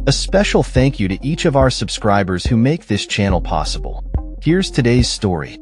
A special thank you to each of our subscribers who make this channel possible. Here's today's story.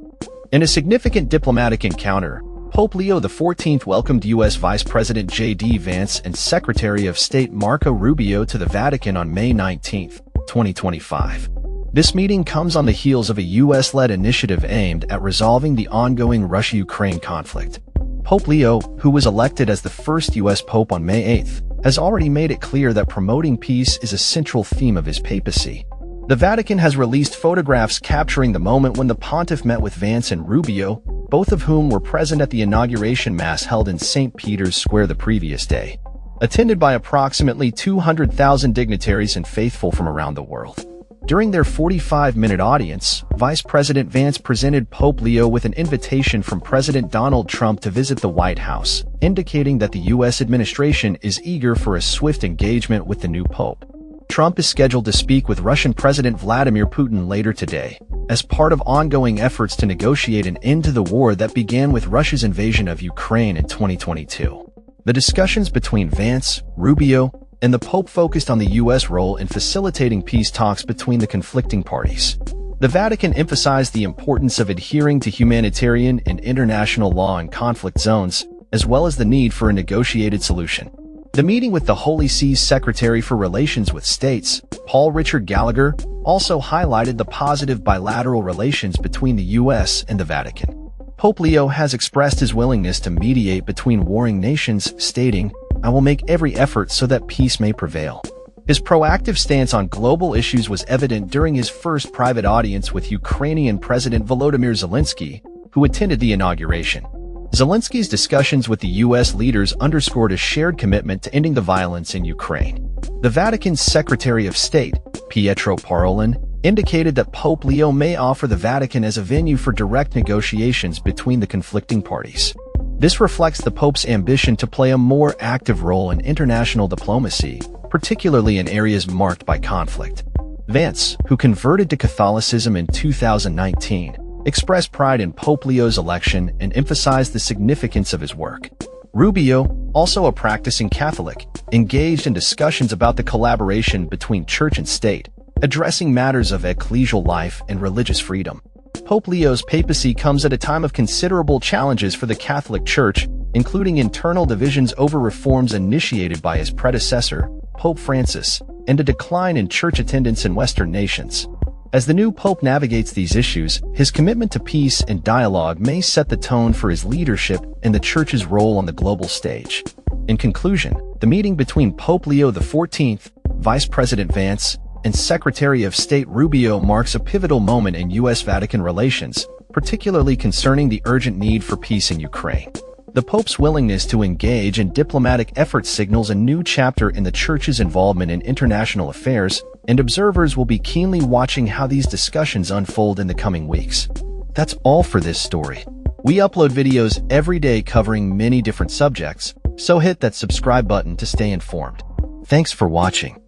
In a significant diplomatic encounter, Pope Leo XIV welcomed U.S. Vice President J.D. Vance and Secretary of State Marco Rubio to the Vatican on May 19, 2025. This meeting comes on the heels of a U.S.-led initiative aimed at resolving the ongoing Russia-Ukraine conflict. Pope Leo, who was elected as the first U.S. Pope on May 8, has already made it clear that promoting peace is a central theme of his papacy. The Vatican has released photographs capturing the moment when the pontiff met with Vance and Rubio, both of whom were present at the inauguration mass held in St. Peter's Square the previous day, attended by approximately 200,000 dignitaries and faithful from around the world. During their 45-minute audience, Vice President Vance presented Pope Leo with an invitation from President Donald Trump to visit the White House, indicating that the U.S. administration is eager for a swift engagement with the new pope. Trump is scheduled to speak with Russian President Vladimir Putin later today, as part of ongoing efforts to negotiate an end to the war that began with Russia's invasion of Ukraine in 2022. The discussions between Vance, Rubio, and the Pope focused on the U.S. role in facilitating peace talks between the conflicting parties. The Vatican emphasized the importance of adhering to humanitarian and international law in conflict zones, as well as the need for a negotiated solution. The meeting with the Holy See's Secretary for Relations with States, Paul Richard Gallagher, also highlighted the positive bilateral relations between the U.S. and the Vatican. Pope Leo has expressed his willingness to mediate between warring nations, stating, "I will make every effort so that peace may prevail." His proactive stance on global issues was evident during his first private audience with Ukrainian President Volodymyr Zelensky, who attended the inauguration. Zelensky's discussions with the U.S. leaders underscored a shared commitment to ending the violence in Ukraine. The Vatican's Secretary of State, Pietro Parolin, indicated that Pope Leo may offer the Vatican as a venue for direct negotiations between the conflicting parties. This reflects the Pope's ambition to play a more active role in international diplomacy, particularly in areas marked by conflict. Vance, who converted to Catholicism in 2019, expressed pride in Pope Leo's election and emphasized the significance of his work. Rubio, also a practicing Catholic, engaged in discussions about the collaboration between church and state, addressing matters of ecclesial life and religious freedom. Pope Leo's papacy comes at a time of considerable challenges for the Catholic Church, including internal divisions over reforms initiated by his predecessor, Pope Francis, and a decline in church attendance in Western nations. As the new pope navigates these issues, his commitment to peace and dialogue may set the tone for his leadership and the Church's role on the global stage. In conclusion, the meeting between Pope Leo XIV, Vice President Vance, and Secretary of State Rubio marks a pivotal moment in U.S.-Vatican relations, particularly concerning the urgent need for peace in Ukraine. The Pope's willingness to engage in diplomatic efforts signals a new chapter in the Church's involvement in international affairs, and observers will be keenly watching how these discussions unfold in the coming weeks. That's all for this story. We upload videos every day covering many different subjects, so hit that subscribe button to stay informed. Thanks for watching.